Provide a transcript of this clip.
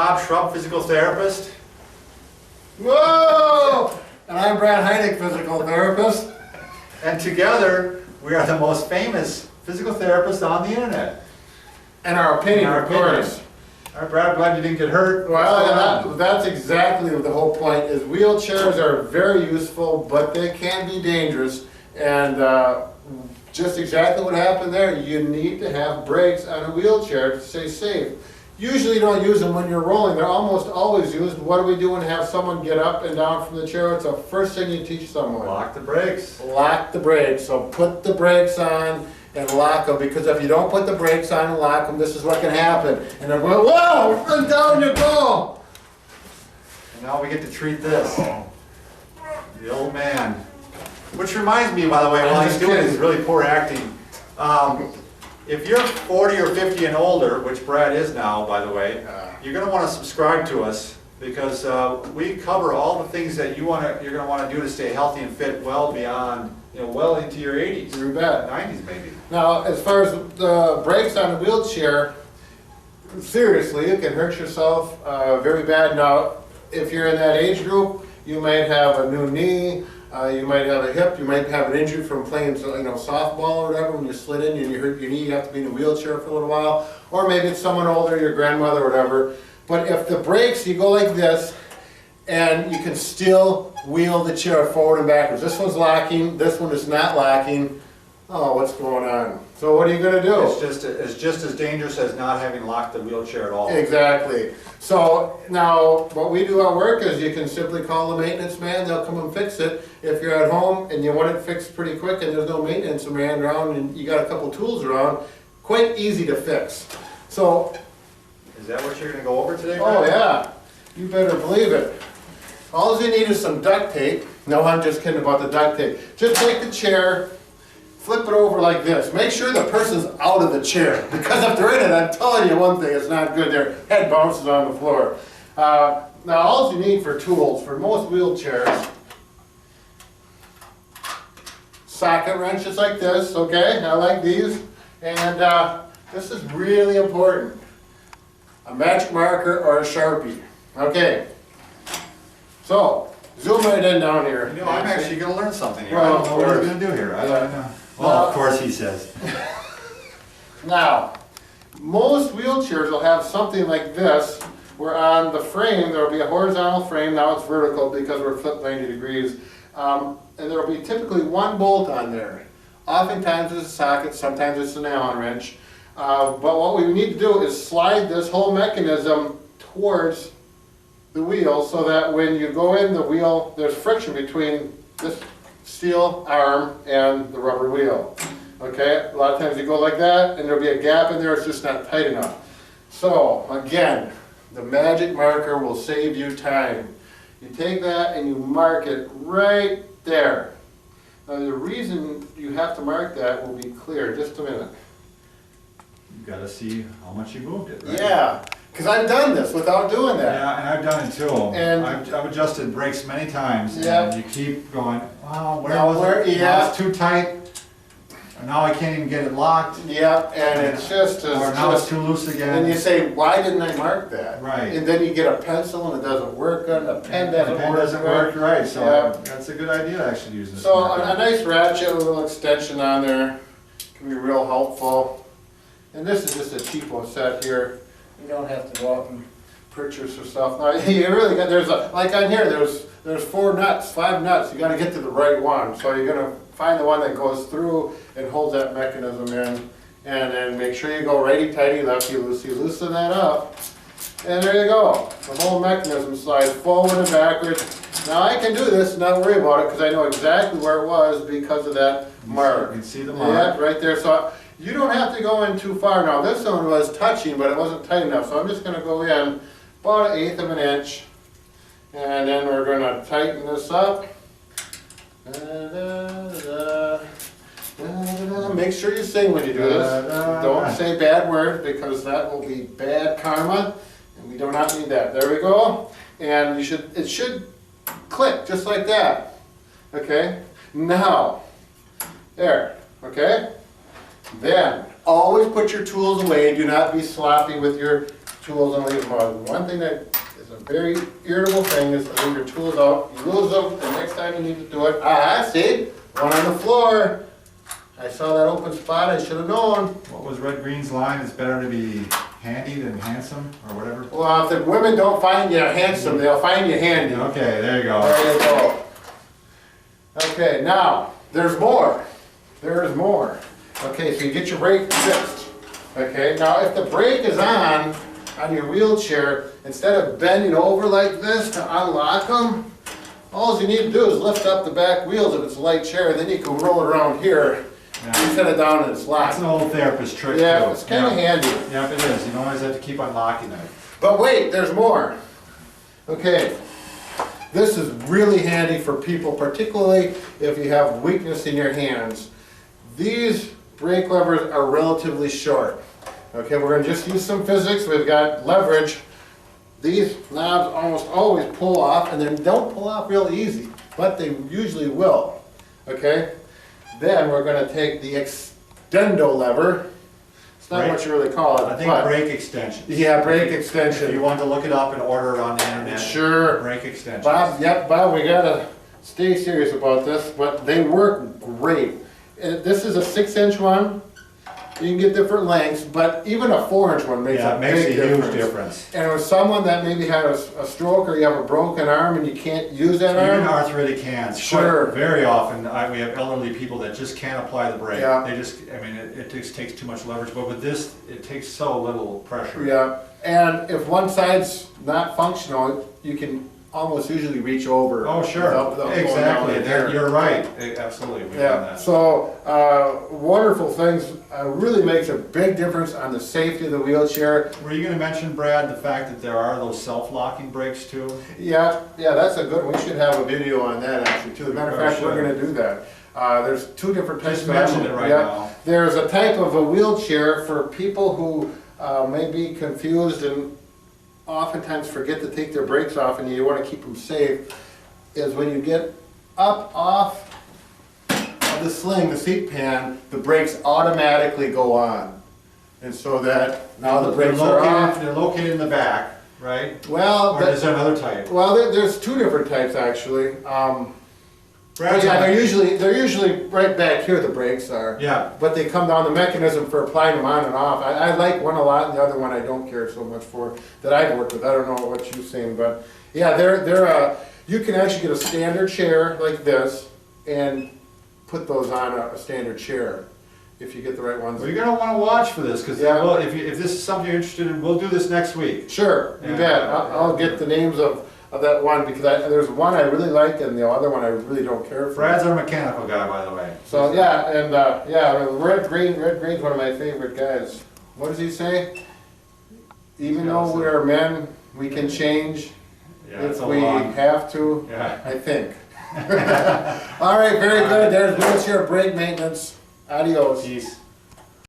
Bob Shrub, physical therapist. Whoa! And I'm Brad Heineck, physical therapist. And together, we are the most famous physical therapists on the internet. In our opinion, In our of course. All right, Brad, I'm glad you didn't get hurt. Well, that's exactly the whole point, is wheelchairs are very useful, but they can be dangerous. And just exactly what happened there, you need to have brakes on a wheelchair to stay safe. Usually you don't use them when you're rolling, they're almost always used. What do we do when we have someone get up and down from the chair? It's the first thing you teach someone. Lock the brakes. Lock the brakes, so put the brakes on and lock them, because if you don't put the brakes on and lock them, this is what can happen. And they're going, whoa, and down you go. And now we get to treat this. The old man. Which reminds me, by the way, while he's doing his really poor acting, if you're 40 or 50 and older, which Brad is now, by the way, you're going to want to subscribe to us, because we cover all the things that you're going to want to do to stay healthy and fit well beyond, well into your 80s. You bet. 90s maybe. Now, as far as the brakes on a wheelchair, seriously, you can hurt yourself very bad. Now, if you're in that age group, you might have a new knee, you might have a hip, you might have an injury from playing softball or whatever. When you slid in and you hurt your knee, you have to be in a wheelchair for a little while. Or maybe it's someone older, your grandmother or whatever. But if the brakes, you go like this, and you can still wheel the chair forward and backwards. This one's locking, this one is not locking. Oh, what's going on? So what are you going to do? It's just as dangerous as not having locked the wheelchair at all. Exactly. So now what we do at work is you can simply call the maintenance man, they'll come and fix it. If you're at home and you want it fixed pretty quick and there's no maintenance man around and you got a couple tools around, quite easy to fix. So, is that what you're going to go over today, Brad? Oh yeah, you better believe it. All you need is some duct tape. No, I'm just kidding about the duct tape. Just take the chair, flip it over like this. Make sure the person's out of the chair, because if they're in it, I'm telling you one thing, it's not good. Their head bounces on the floor. Now, all you need for tools, for most wheelchairs, socket wrenches like this, okay? I like these. And this is really important. A magic marker or a Sharpie. Okay. So, zoom right in down here. I'm actually going to learn something here. Well, I don't know what he's going to do here. I don't know. Well, of course he says. Now, most wheelchairs will have something like this, where on the frame there will be a horizontal frame. Now it's vertical because we're flipped 90 degrees. And there will be typically one bolt on there. Oftentimes it's a socket, sometimes it's an Allen wrench. But what we need to do is slide this whole mechanism towards the wheel, so that when you go in the wheel, there's friction between this steel arm and the rubber wheel. Okay, a lot of times you go like that and there'll be a gap in there, it's just not tight enough. So again, the magic marker will save you time. You take that and you mark it right there. Now the reason you have to mark that will be clear. Just a minute. You've got to see how much you moved it, right? Yeah. Because I've done this without doing that. Yeah, and I've done it too. And I've adjusted brakes many times, Yep. and you keep going, oh, Now, where yeah. now it's too tight, and now I can't even get it locked, yeah, and it's just or now it's too loose and again. you say, why didn't I mark that? Right. And then you get a pencil and it doesn't work good, a pen doesn't The pen work. doesn't work right, so Yeah. that's a good idea, actually, using this. So marker. a nice ratchet with a little extension on there can be real helpful. And this is just a cheapo set here. You don't have to go out and purchase or stuff. Now you really got, like on here, there's 4 nuts, 5 nuts. You got to get to the right one. So you're gonna find the one that goes through and holds that mechanism in, and then make sure you go righty tighty, lefty loosey, loosen that up, and there you go. The whole mechanism slides forward and backwards. Now I can do this and not worry about it because I know exactly where it was because of that mark. You can see the mark. Yeah, right there. So you don't have to go in too far. Now this one was touching, but it wasn't tight enough. So I'm just going to go in about 1/8 of an inch, and then we're going to tighten this up. Make sure you sing when you do this. Don't say bad words, because that will be bad karma, and we do not need that. There we go. And it should click just like that. Okay? Now, there. Okay? Then, always put your tools away. Do not be sloppy with your tools and leave them out. One thing that is a very irritable thing is to leave your tools out. You lose them, the next time you need to do it, see, one on the floor. I saw that open spot, I should have known. What was Red Green's line? It's better to be handy than handsome, or whatever? Well, if the women don't find you handsome, they'll find you handy. Okay, there you go. There you go. Okay, now, there's more. There is more. Okay, so you get your brake fixed. Okay, now if the brake is on your wheelchair, instead of bending over like this to unlock them, all you need to do is lift up the back wheels if it's a light chair, then you can roll it around here. Yeah. You set it down and it's locked. That's an old therapist trick Yeah, too. it's kind of handy. Yeah, it is. You don't always have to keep unlocking it. But wait, there's more. Okay, this is really handy for people, particularly if you have weakness in your hands. These brake levers are relatively short. Okay, we're going to just use some physics. We've got leverage. These knobs almost always pull off, and they don't pull off real easy, but they usually will. Okay, then we're going to take the extendo lever. It's not what you really call it. I think brake extensions. Yeah, brake extension. If you want to look it up and order it on the internet. Sure. Brake extensions. Bob, Bob, we gotta stay serious about this, but they work great. This is a 6-inch one. You can get different lengths, but even a 4-inch one makes Yeah, a it makes big a huge difference. difference. And with someone that maybe had a stroke or you have a broken arm and you can't use that Even arm. arthritic hands. Sure. Very often, we have elderly people that just can't apply the brake. Yeah. They just, I mean, it just takes too much leverage, but with this, it takes so little pressure. Yeah, and if one side's not functional, you can almost usually reach over. Oh, sure. without going down Exactly. in there. You're right. Absolutely. We've done Yeah, that. so wonderful things, really makes a big difference on the safety of the wheelchair. Were you going to mention, Brad, the fact that there are those self-locking brakes too? Yeah, that's a good one. We should have a video on that actually too. As a matter of fact, we're Sure. going to do that. There's two different types Just of mention it right now. There's a type of a wheelchair for people who may be confused and oftentimes forget to take their brakes off and you want to keep them safe, is when you get up off of the sling, the seat pan, the brakes automatically go on. And so that now the brakes are off. They're located in the back, right? Well, Or is there another type? well, there's two different types actually. Brad's Yeah, on- they're usually right back here, the brakes are. Yeah. But they come down the mechanism for applying them on and off. I like one a lot, and the other one I don't care so much for, that I've worked with. I don't know what you've seen, but yeah, you can actually get a standard chair like this and put those on a standard chair if you get the right ones. Well, you're going to want to watch for this, because Yeah. if this is something you're interested in, we'll do this next week. Sure, you Yeah. bet. I'll get the names of that one, because there's one I really like and the other one I really don't care for. Brad's our mechanical guy, by the way. So yeah, and Red Green's one of my favorite guys. What does he say? Even though we are men, we can change Yeah, it's if a we long. have to, Yeah. I think. All right, very good. There's wheelchair brake maintenance. Adios. Peace.